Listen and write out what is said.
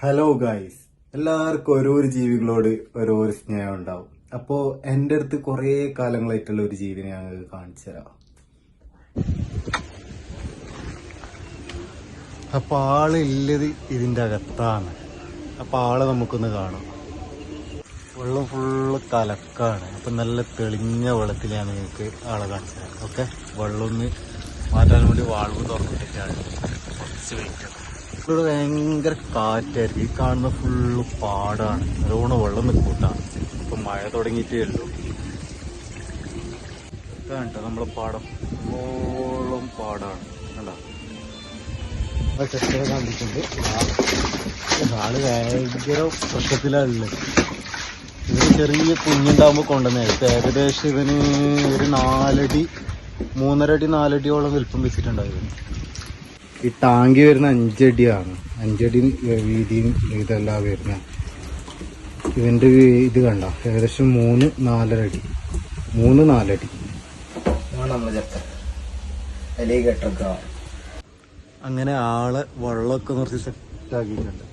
Hello guys, എല്ലാവർക്കും ഓരോരു ജീവികളോട് ഓരോരു സ്നേഹം ഉണ്ടാവും. അപ്പോൾ എൻ്റെ അടുത്ത് കുറേ കാലങ്ങളായിട്ടുള്ള ഒരു ജീവിനെ ഞാൻ കാണിച്ചു തരാം. അപ്പോൾ ആളില്ലത് ഇതിൻ്റെ അകത്താണ്. അപ്പോൾ ആളെ നമുക്കൊന്ന് കാണാം. വെള്ളം ഫുള്ള് കലക്കാണ്. അപ്പം നല്ല തെളിഞ്ഞ വെള്ളത്തിൽ ഞാൻ നിങ്ങൾക്ക് ആളെ കാണിച്ചു തരാം. ഓക്കെ, വെള്ളം ഒന്ന് മാറ്റാൻ വേണ്ടി വാൾവ് തുറന്നിട്ടൊക്കെയാണ്. കുറച്ച് വെയിറ്റ്. ഇവിടെ ഭയങ്കര കാറ്റായിരിക്കും. ഈ കാണുന്ന ഫുള്ള് പാടാണ്. നല്ലോണം വെള്ളം നിൽക്കൂട്ടാണ്. ഇപ്പം മഴ തുടങ്ങിയിട്ടേ ഉള്ളൂ. കേട്ടോ നമ്മളെ പാടം ഓളം പാടാണ്. കണ്ടോ, ചെറുപ്പം കണ്ടിട്ടുണ്ട്. ആള് ഭയങ്കര പ്രശ്നത്തിലാണുള്ളത്. ഇതിന് ചെറിയ കുഞ്ഞുണ്ടാകുമ്പോൾ കൊണ്ടുവന്നത്. ഇപ്പം ഏകദേശം ഇതിന് ഒരു 4 അടി 3.5 അടി 4 അടിയോളം വലിപ്പം വെച്ചിട്ടുണ്ടായിരുന്നു. ഈ ടാങ്കി വരുന്ന 5 അടിയാണ്. 5 അടി വീതിയും ഇതെല്ലാം വരുന്ന. ഇതിൻ്റെ ഇത് കണ്ട ഏകദേശം 3-4 അടി 3-4 അടി. അങ്ങനെ ആളെ വെള്ളമൊക്കെ നിർത്തി സെറ്റാക്കിയിട്ടുണ്ട്.